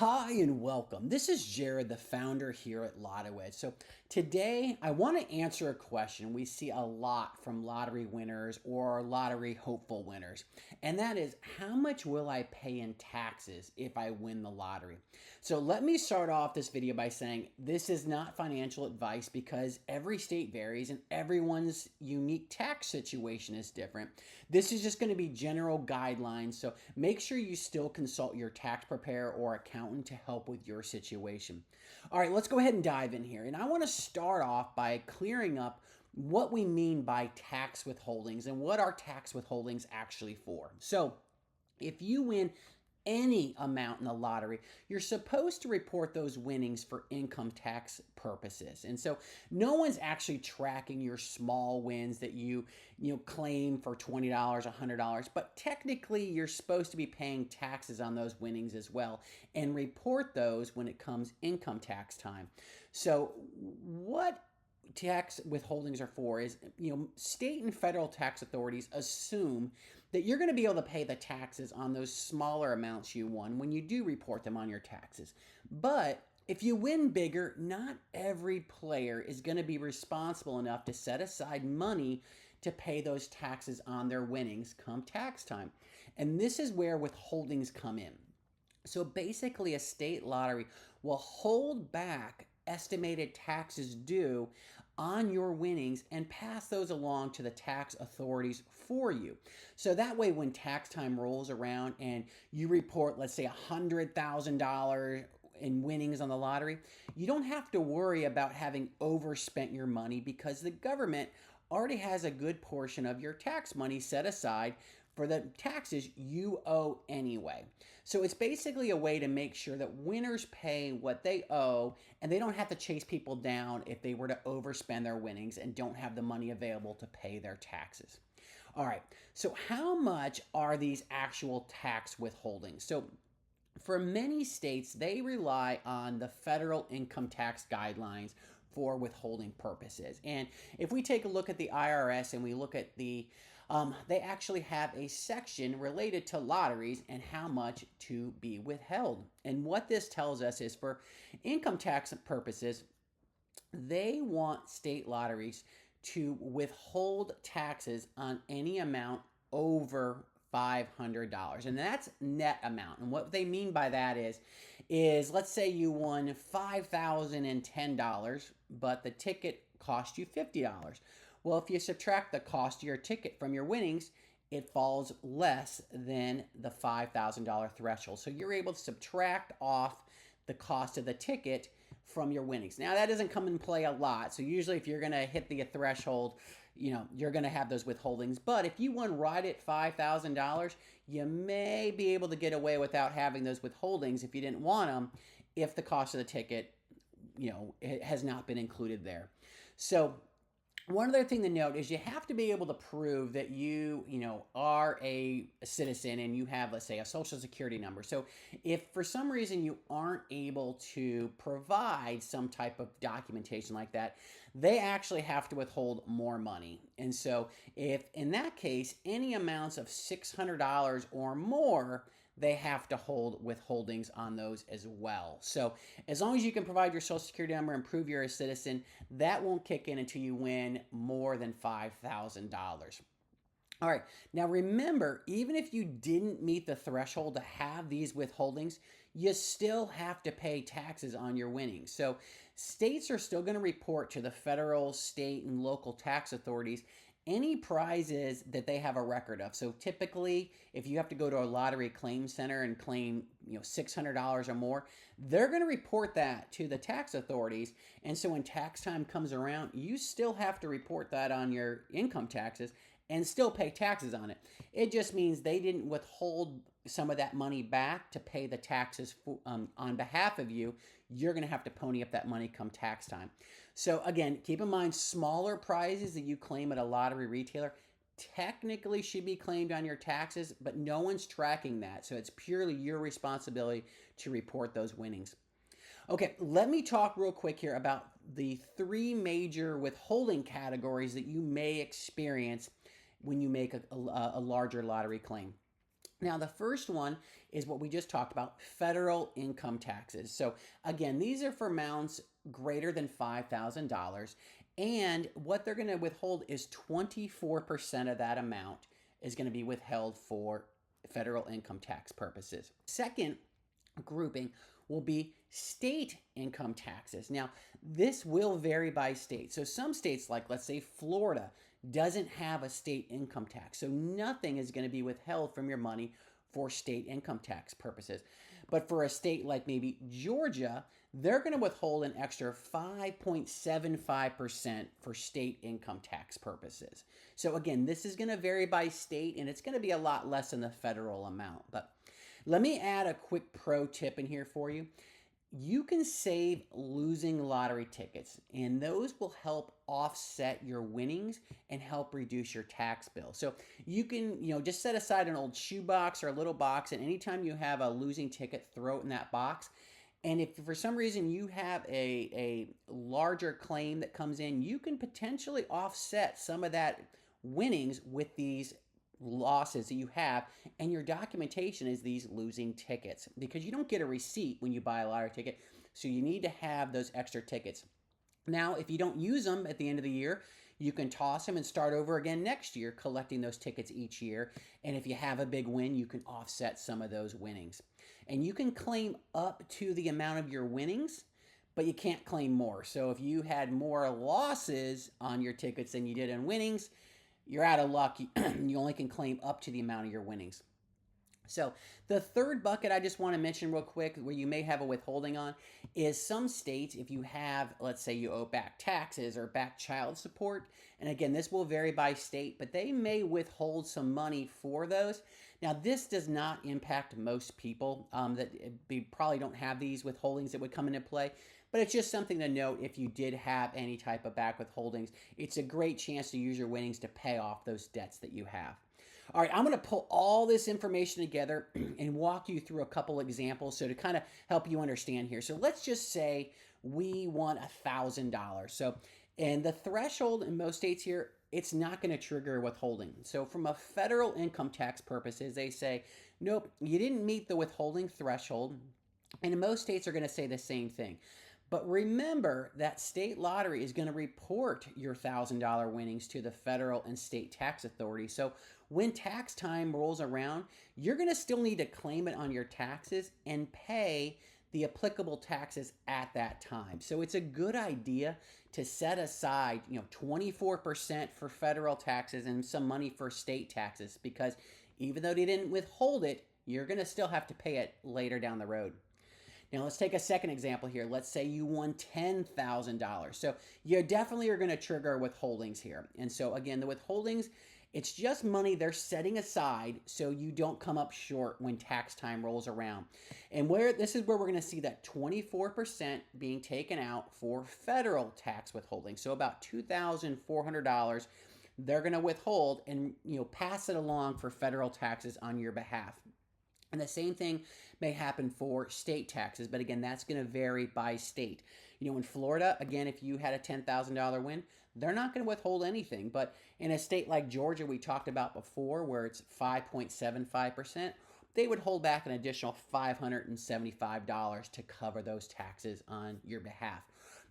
Hi and welcome. This is Jared, the founder here at LottoEdge. So today I want to answer a question we see a lot from lottery winners or lottery hopeful winners. And that is, how much will I pay in taxes if I win the lottery? So let me start off this video by saying this is not financial advice because every state varies and everyone's unique tax situation is different. This is just going to be general guidelines. So make sure you still consult your tax preparer or accountant to help with your situation. All right, let's go ahead and dive in here. And I want to start off by clearing up what we mean by tax withholdings and what are tax withholdings actually for. So if you win any amount in the lottery, you're supposed to report those winnings for income tax purposes. And so no one's actually tracking your small wins that you claim for $20, $100, but technically you're supposed to be paying taxes on those winnings as well and report those when it comes income tax time. So what tax withholdings are for is, state and federal tax authorities assume that you're going to be able to pay the taxes on those smaller amounts you won when you do report them on your taxes. But if you win bigger, not every player is going to be responsible enough to set aside money to pay those taxes on their winnings come tax time. And this is where withholdings come in. So basically, a state lottery will hold back estimated taxes due on your winnings and pass those along to the tax authorities for you. So that way, when tax time rolls around and you report, let's say, $100,000 in winnings on the lottery, you don't have to worry about having overspent your money because the government already has a good portion of your tax money set aside for the taxes you owe anyway. So it's basically a way to make sure that winners pay what they owe and they don't have to chase people down if they were to overspend their winnings and don't have the money available to pay their taxes. All right, so how much are these actual tax withholdings? So for many states, they rely on the federal income tax guidelines for withholding purposes. And if we take a look at the IRS and we look at they actually have a section related to lotteries and how much to be withheld. And what this tells us is for income tax purposes, they want state lotteries to withhold taxes on any amount over $500, and that's net amount. And what they mean by that is let's say you won $5,010, but the ticket cost you $50. Well, if you subtract the cost of your ticket from your winnings, it falls less than the $5,000 threshold. So you're able to subtract off the cost of the ticket from your winnings. Now, that doesn't come in play a lot. So usually if you're going to hit the threshold, you're going to have those withholdings. But if you won right at $5,000, you may be able to get away without having those withholdings if you didn't want them, if the cost of the ticket, it has not been included there. So one other thing to note is you have to be able to prove that you are a citizen and you have, let's say, a social security number. So if for some reason you aren't able to provide some type of documentation like that, they actually have to withhold more money. And so if in that case, any amounts of $600 or more, they have to hold withholdings on those as well. So as long as you can provide your social security number and prove you're a citizen, that won't kick in until you win more than $5,000. All right, now remember, even if you didn't meet the threshold to have these withholdings, you still have to pay taxes on your winnings. So states are still going to report to the federal, state, and local tax authorities any prizes that they have a record of. So typically, if you have to go to a lottery claim center and claim, $600 or more, they're going to report that to the tax authorities. And so when tax time comes around, you still have to report that on your income taxes and still pay taxes on it. It just means they didn't withhold some of that money back to pay the taxes on behalf of you. You're going to have to pony up that money come tax time. So again, keep in mind, smaller prizes that you claim at a lottery retailer technically should be claimed on your taxes, but no one's tracking that. So it's purely your responsibility to report those winnings. Okay, let me talk real quick here about the three major withholding categories that you may experience when you make a larger lottery claim. Now, the first one is what we just talked about, federal income taxes. So again, these are for amounts greater than $5,000. And what they're going to withhold is 24% of that amount is going to be withheld for federal income tax purposes. Second grouping will be state income taxes. Now, this will vary by state. So some states, like let's say Florida, doesn't have a state income tax. So nothing is going to be withheld from your money for state income tax purposes. But for a state like maybe Georgia, they're going to withhold an extra 5.75% for state income tax purposes. So again, this is going to vary by state, and it's going to be a lot less than the federal amount. But let me add a quick pro tip in here for you. You can save losing lottery tickets, and those will help offset your winnings and help reduce your tax bill. So you can, just set aside an old shoebox or a little box, and anytime you have a losing ticket, throw it in that box. And if for some reason you have a larger claim that comes in, you can potentially offset some of that winnings with these losses that you have, and your documentation is these losing tickets, because you don't get a receipt when you buy a lottery ticket, so you need to have those extra tickets. Now, if you don't use them at the end of the year, you can toss them and start over again next year, collecting those tickets each year. And if you have a big win, you can offset some of those winnings. And you can claim up to the amount of your winnings, but you can't claim more. So if you had more losses on your tickets than you did in winnings, you're out of luck. You only can claim up to the amount of your winnings. So the third bucket I just want to mention real quick, where you may have a withholding on, is some states, if you have, let's say you owe back taxes or back child support, and again, this will vary by state, but they may withhold some money for those. Now, this does not impact most people that probably don't have these withholdings that would come into play, but it's just something to note. If you did have any type of back withholdings, it's a great chance to use your winnings to pay off those debts that you have. All right, I'm going to pull all this information together and walk you through a couple examples so to kind of help you understand here. So let's just say we want $1,000. So, and the threshold in most states here, it's not going to trigger withholding. So from a federal income tax purposes, they say, nope, you didn't meet the withholding threshold. And most states are going to say the same thing. But remember that state lottery is going to report your $1,000 winnings to the federal and state tax authority. So when tax time rolls around, you're going to still need to claim it on your taxes and pay the applicable taxes at that time. So it's a good idea to set aside, 24% for federal taxes and some money for state taxes, because even though they didn't withhold it, you're going to still have to pay it later down the road. Now, let's take a second example here. Let's say you won $10,000. So you definitely are going to trigger withholdings here. And so again, the withholdings, it's just money they're setting aside so you don't come up short when tax time rolls around. And this is where we're going to see that 24% being taken out for federal tax withholding. So about $2,400 they're going to withhold and pass it along for federal taxes on your behalf. And the same thing may happen for state taxes, but again, that's going to vary by state. In Florida, again, if you had a $10,000 win, they're not going to withhold anything. But in a state like Georgia, we talked about before, where it's 5.75%, they would hold back an additional $575 to cover those taxes on your behalf.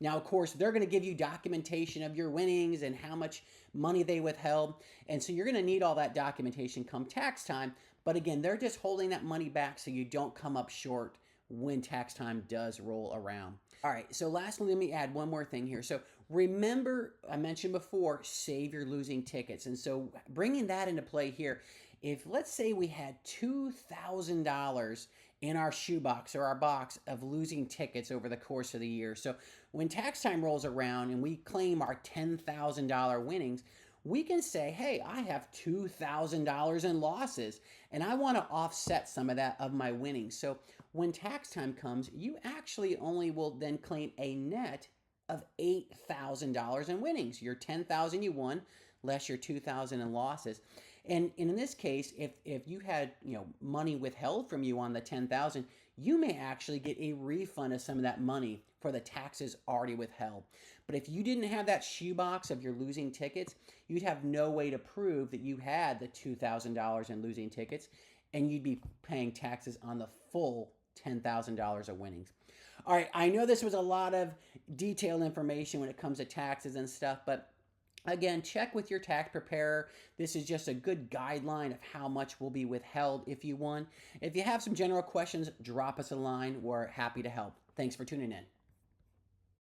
Now, of course, they're going to give you documentation of your winnings and how much money they withheld. And so you're going to need all that documentation come tax time. But again, they're just holding that money back so you don't come up short when tax time does roll around. All right, so lastly, let me add one more thing here. So remember, I mentioned before, save your losing tickets. And so bringing that into play here, if let's say we had $2,000 in our shoebox or our box of losing tickets over the course of the year. So when tax time rolls around and we claim our $10,000 winnings, we can say, hey, I have $2,000 in losses and I want to offset some of that of my winnings. So when tax time comes, you actually only will then claim a net of $8,000 in winnings. Your $10,000 you won, less your $2,000 in losses. And in this case, if you had money withheld from you on the $10,000, you may actually get a refund of some of that money for the taxes already withheld. But if you didn't have that shoebox of your losing tickets, you'd have no way to prove that you had the $2,000 in losing tickets, and you'd be paying taxes on the full $10,000 of winnings. All right, I know this was a lot of detailed information when it comes to taxes and stuff, but again, check with your tax preparer. This is just a good guideline of how much will be withheld if you won. If you have some general questions, drop us a line. We're happy to help. Thanks for tuning in.